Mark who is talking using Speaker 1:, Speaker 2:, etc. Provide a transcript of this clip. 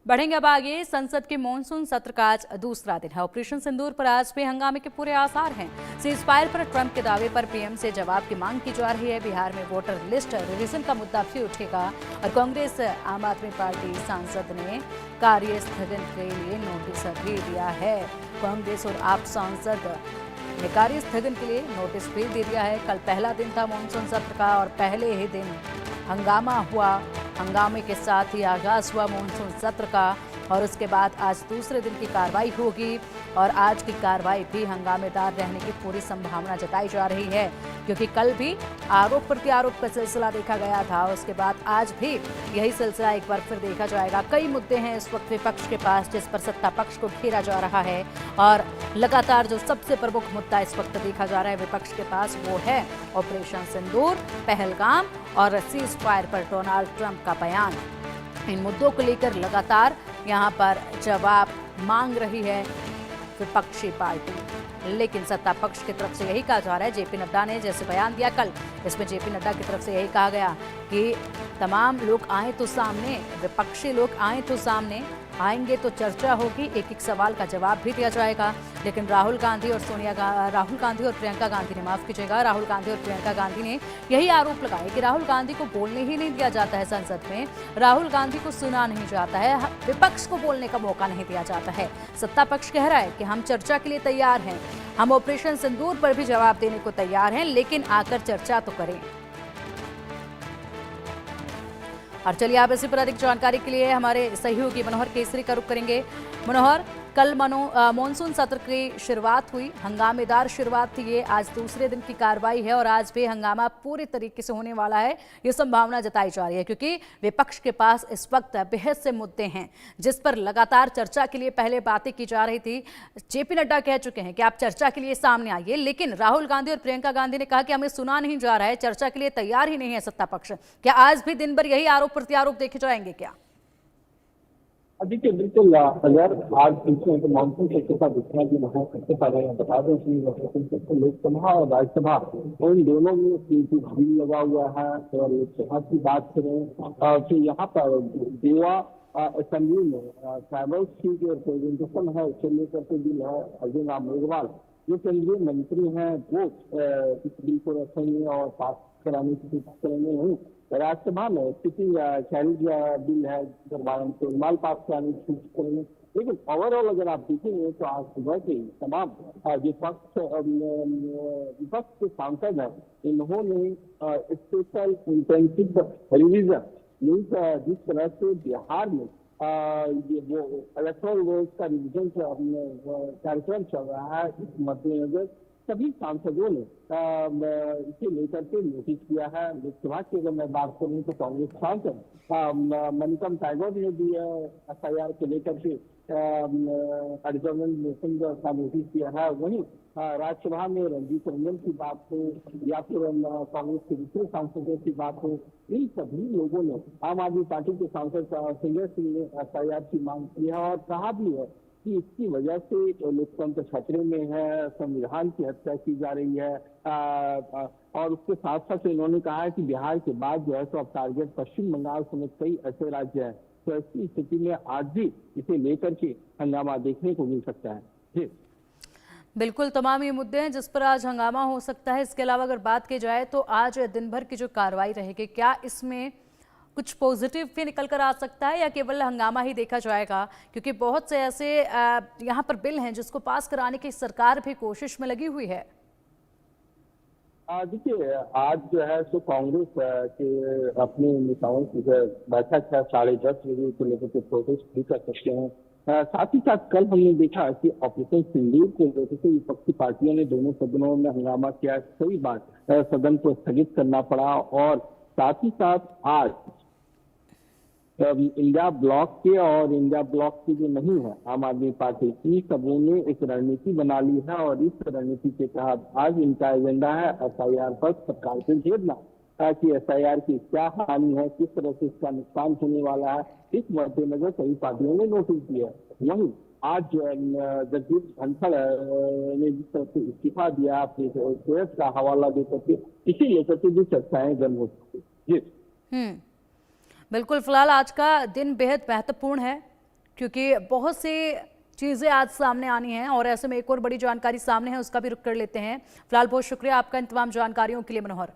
Speaker 1: बढ़ेंगे अब आगे। संसद के मॉनसून सत्र का आज दूसरा दिन है। ऑपरेशन सिंदूर पर आज भी हंगामे के पूरे आसार हैं। सीज फायर पर ट्रंप के दावे पर पीएम से जवाब की मांग की जा रही है। बिहार में वोटर लिस्ट रिवीजन का मुद्दा फिर उठेगा और कांग्रेस आम आदमी पार्टी सांसद ने कार्य स्थगन के लिए नोटिस भी दिया है। कांग्रेस और आप सांसद ने कार्य स्थगन के लिए नोटिस भी दे दिया है। कल पहला दिन था मॉनसून सत्र का और पहले ही दिन हंगामा हुआ। हंगामे के साथ ही आगाज हुआ मॉनसून सत्र का और उसके बाद आज दूसरे दिन की कार्रवाई होगी और आज की कार्रवाई भी हंगामेदार रहने की पूरी संभावना जताई जा रही है, क्योंकि कल भी आरोप प्रत्यारोप का सिलसिला देखा गया था। उसके बाद आज भी यही सिलसिला एक बार फिर देखा जाएगा। कई मुद्दे हैं इस वक्त विपक्ष के पास जिस पर सत्ता पक्ष को घेरा जा रहा है और लगातार जो सबसे प्रमुख मुद्दा इस वक्त देखा जा रहा है विपक्ष के पास वो है ऑपरेशन सिंदूर, पहलगाम और सीज फायर पर डोनाल्ड ट्रंप का बयान। इन मुद्दों को लेकर लगातार यहां पर जवाब मांग रही है विपक्षी पार्टी, लेकिन सत्ता पक्ष की तरफ से यही कहा जा रहा है। जेपी नड्डा ने जैसे बयान दिया कल, इसमें जेपी नड्डा की तरफ से यही कहा गया कि तमाम लोग आए तो सामने, विपक्षी लोग आए तो सामने, आएंगे तो चर्चा होगी, एक एक सवाल का जवाब भी दिया जाएगा। लेकिन राहुल गांधी और प्रियंका गांधी ने, माफ कीजिएगा, राहुल गांधी और प्रियंका गांधी ने यही आरोप लगाया कि राहुल गांधी को बोलने ही नहीं दिया जाता है संसद में, राहुल गांधी को सुना नहीं जाता है, विपक्ष को बोलने का मौका नहीं दिया जाता है। सत्ता पक्ष कह रहा है कि हम चर्चा के लिए तैयार हैं, हम ऑपरेशन सिंदूर पर भी जवाब देने को तैयार हैं, लेकिन आकर चर्चा तो करें। और चलिए आप इसी पर अधिक जानकारी के लिए हमारे सहयोगी मनोहर केसरी का रुख करेंगे। मनोहर, कल मॉनसून सत्र की शुरुआत हुई, हंगामेदार शुरुआत थी ये, आज दूसरे दिन की कार्रवाई है और आज भी हंगामा पूरी तरीके से होने वाला है, ये संभावना जताई जा रही है, क्योंकि विपक्ष के पास इस वक्त बेहद से मुद्दे हैं जिस पर लगातार चर्चा के लिए पहले बातें की जा रही थी। जेपी नड्डा कह चुके हैं कि आप चर्चा के लिए सामने आइए, लेकिन राहुल गांधी और प्रियंका गांधी ने कहा कि हमें सुना नहीं जा रहा है, चर्चा के लिए तैयार ही नहीं है सत्ता पक्ष। क्या आज भी दिन भर यही आरोप प्रत्यारोप देखे जाएंगे क्या?
Speaker 2: देखिए, बिल्कुल। अगर आज पूछें तो मानसून सत्र का जितना भी वहाँ सबसे पहले बता दें कि लोकसभा और राज्यसभा उन दोनों में भीड़ लगा हुआ है। और लोकसभा की बात करें तो यहाँ पर गोवा असेंबली में ट्राइबल की जो रिप्रेजेंटेशन है उसको लेकर के बिल है। अर्जुन राम मेघवाल जो केंद्रीय मंत्री हैं वो इस बिल को रखेंगे और पास कराने की कोशिश करेंगे। नहीं, राज्यसभा में सिटी कैरिज बिल है इस्तेमाल पास कराने की कोशिश करेंगे। लेकिन ओवरऑल अगर आप देखेंगे तो आज सुबह के तमाम विपक्ष के सांसद हैं, इन्होंने स्पेशल इंटेंसिव रिवीजन मीन्स जिस तरह से बिहार में ये वो इलेक्ट्रल रोल्स का रिवीजन कार्यक्रम चल रहा है, इस मद्देनजर सभी सांसदों ने इसे लेकर के नोटिस किया है। लोकसभा की अगर मैं बात करूं तो कांग्रेस सांसद मणिकम टैगोर ने भी एफआईआर को लेकर के एडजर्नमेंट मोशन का नोटिस किया है। वहीं राज्यसभा में रंजीत रंजन की बात हो या फिर कांग्रेस के दूसरे सांसदों की बात हो, इन सभी लोगों ने, आम आदमी पार्टी के सांसद संजय सिंह ने एफआईआर की मांग की है और कहा भी है कि इसकी वजह से लोकतंत्र खतरे में है, संविधान की हत्या की जा रही है। और उसके साथ साथ इन्होंने कहा है कि बिहार के बाद जो है तो अब टारगेट पश्चिम बंगाल समेत कई ऐसे राज्य हैं, तो ऐसी स्थिति में आज भी इसे लेकर के हंगामा देखने को मिल सकता है। जी
Speaker 1: बिल्कुल, तमाम ये मुद्दे हैं जिस पर आज हंगामा हो सकता है। इसके अलावा अगर बात की जाए तो आज दिन भर की जो कार्रवाई रहेगी, क्या इसमें कुछ पॉजिटिव भी निकल कर आ सकता है या केवल हंगामा ही देखा जाएगा? क्योंकि बहुत से ऐसे यहाँ पर बिल हैं जिसको पास कराने की सरकार भी कोशिश में लगी हुई है।
Speaker 2: देखिए, आज जो है तो कांग्रेस के अपने नेताओं की बैठक है 10:30 बजे को लेकर के प्रोटेस्ट भी कर सकते हैं। साथ ही साथ कल हमने देखा कि ऑपरेशन सिंदूर को लेकर के विपक्षी पार्टियों ने दोनों सदनों में हंगामा किया, कई बार सदन को स्थगित करना पड़ा। और साथ ही साथ आज इंडिया ब्लॉक के और इंडिया ब्लॉक की जो नहीं है आम आदमी पार्टी की, सबों ने एक रणनीति बना ली है और इस रणनीति के तहत आज इनका एजेंडा है एफआईआर पर सरकार को घेरना, ताकि एफआईआर की क्या हानि है, किस तरह से इसका नुकसान होने वाला है, इस मद्देनजर सभी पार्टियों ने नोटिस दिया है। वहीं आज जगदीप धनखड़ ने जिस तरह से इस्तीफा दिया अपने प्रेस का हवाला देकर के, इसी लेकर के भी चर्चाएं गर्म हो सकती। जी
Speaker 1: बिल्कुल, फिलहाल आज का दिन बेहद महत्वपूर्ण है क्योंकि बहुत से चीज़ें आज सामने आनी हैं और ऐसे में एक और बड़ी जानकारी सामने है, उसका भी रुख कर लेते हैं। फिलहाल बहुत शुक्रिया आपका इन तमाम जानकारियों के लिए मनोहर।